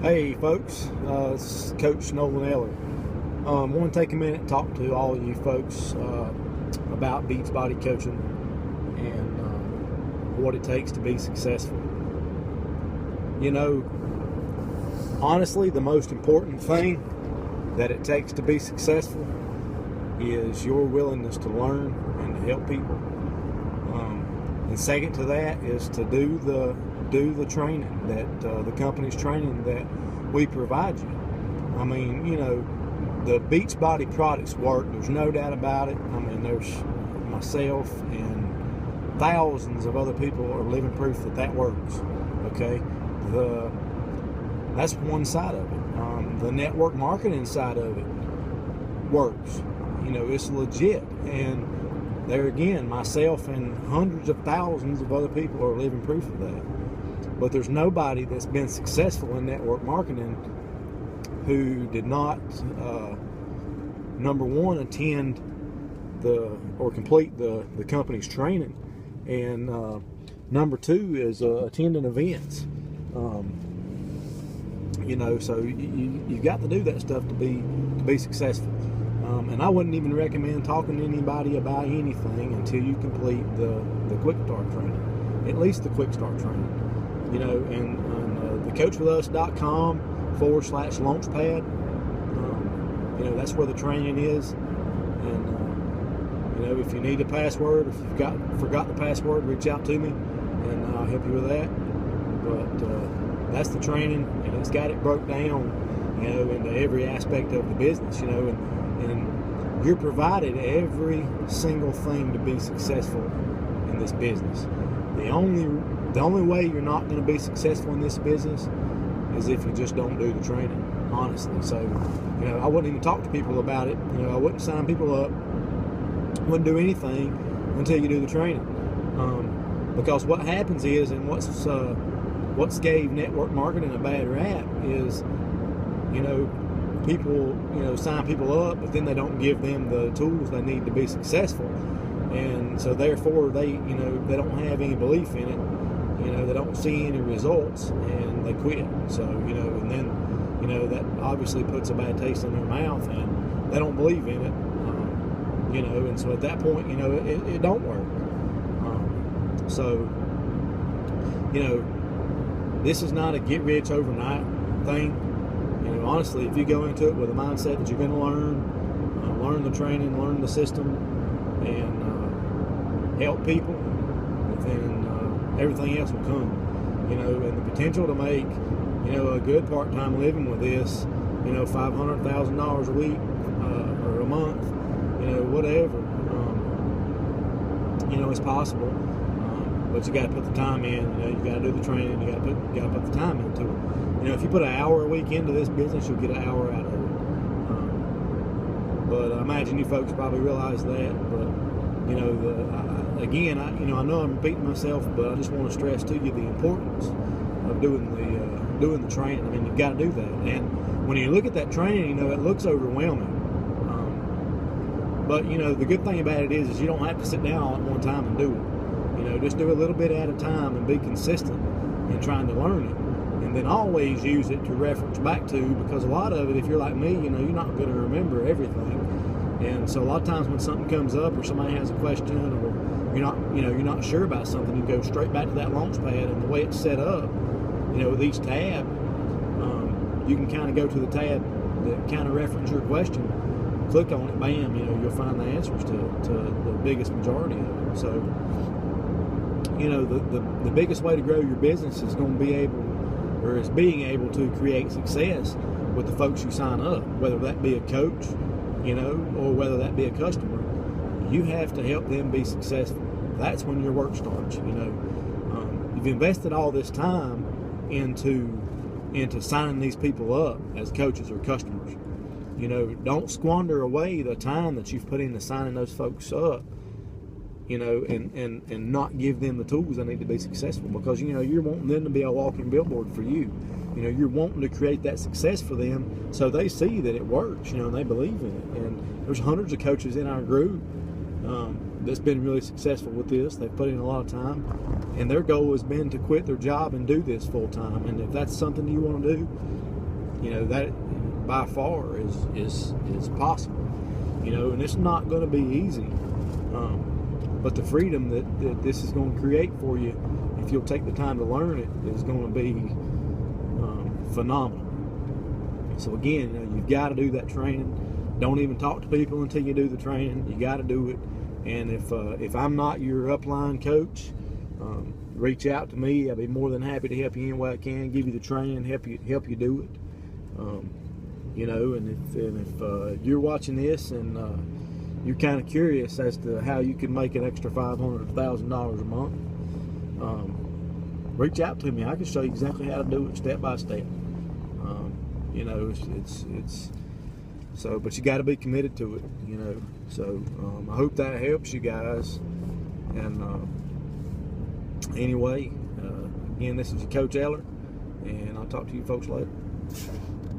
Hey folks, this is Coach Nolan Eller. I want to take a minute and talk to all of you folks about beachbody coaching and what it takes to be successful. You know, honestly, the most important thing that it takes to be successful is your willingness to learn and to help people. And second to that is to do the training that the company's training that we provide you. I mean, you know, the Beachbody products work. There's no doubt about it. I mean, there's myself and thousands of other people are living proof that works. Okay, that's one side of it. The network marketing side of it works. You know, it's legit. And there again, myself and hundreds of thousands of other people are living proof of that. But there's nobody that's been successful in network marketing who did not, number one, attend or complete the company's training, and number two is attending events. You know, so you've got to do that stuff to be successful. And I wouldn't even recommend talking to anybody about anything until you complete the quick start training, at least the quick start training. You know, and on thecoachwithus.com/launchpad, you know, that's where the training is. And you know, if you need a password, if you've forgot the password, reach out to me and I'll help you with that. But that's the training, and it's got it broke down, you know, into every aspect of the business. You know, and you're provided every single thing to be successful in this business. The only way you're not going to be successful in this business is if you just don't do the training, honestly. So, you know, I wouldn't even talk to people about it. You know, I wouldn't sign people up, wouldn't do anything until you do the training. Because what happens is, and what's gave network marketing a bad rap is, you know, people, you know, sign people up, but then they don't give them the tools they need to be successful, and so therefore they don't have any belief in it. You know, they don't see any results, and they quit. So, you know, and then, you know, that obviously puts a bad taste in their mouth, and they don't believe in it. You know, and so at that point, you know, it don't work. So, you know, this is not a get rich overnight thing. You know, honestly, if you go into it with a mindset that you're going to learn the training, learn the system, and help people, then everything else will come. You know, and the potential to make, you know, a good part-time living with this, you know, $500,000 a week or a month, you know, whatever, you know, it's possible. But you got to put the time in. You know, you got to do the training. You got to put the time into it. You know, if you put an hour a week into this business, you'll get an hour out of it. But I imagine you folks probably realize that. But you know, again, I know I'm repeating myself, but I just want to stress to you the importance of doing the training. I mean, you've got to do that. And when you look at that training, you know, it looks overwhelming. But you know, the good thing about it is you don't have to sit down all at one time and do it. You know, just do a little bit at a time and be consistent in trying to learn it. And then always use it to reference back to, because a lot of it, if you're like me, you know, you're not going to remember everything. And so a lot of times when something comes up or somebody has a question, or you're not sure about something, you go straight back to that launch pad. And the way it's set up, you know, with each tab, you can kind of go to the tab that kind of reference your question, click on it, bam, you know, you'll find the answers to the biggest majority of it. So, you know, the biggest way to grow your business is going to be being able to create success with the folks you sign up, whether that be a coach, you know, or whether that be a customer. You have to help them be successful. That's when your work starts. You know, you've invested all this time into signing these people up as coaches or customers. You know, don't squander away the time that you've put into signing those folks up, you know, and not give them the tools they need to be successful, because, you know, you're wanting them to be a walking billboard for you. You know, you're wanting to create that success for them so they see that it works, you know, and they believe in it. And there's hundreds of coaches in our group that's been really successful with this. They've put in a lot of time, and their goal has been to quit their job and do this full time. And if that's something you want to do, you know, that by far is possible. You know, and it's not going to be easy, but the freedom that this is going to create for you, if you'll take the time to learn it, is going to be phenomenal. So again, you know, you've got to do that training. Don't even talk to people until you do the training. You got to do it. And if I'm not your upline coach, reach out to me. I'll be more than happy to help you any way I can, give you the training, help you do it. You know, and if you're watching this and you're kind of curious as to how you can make an extra $500 or $1,000 a month, reach out to me. I can show you exactly how to do it step by step. You know, it's so, but you got to be committed to it. You know, so I hope that helps you guys. And anyway, again, this is your Coach Eller, and I'll talk to you folks later.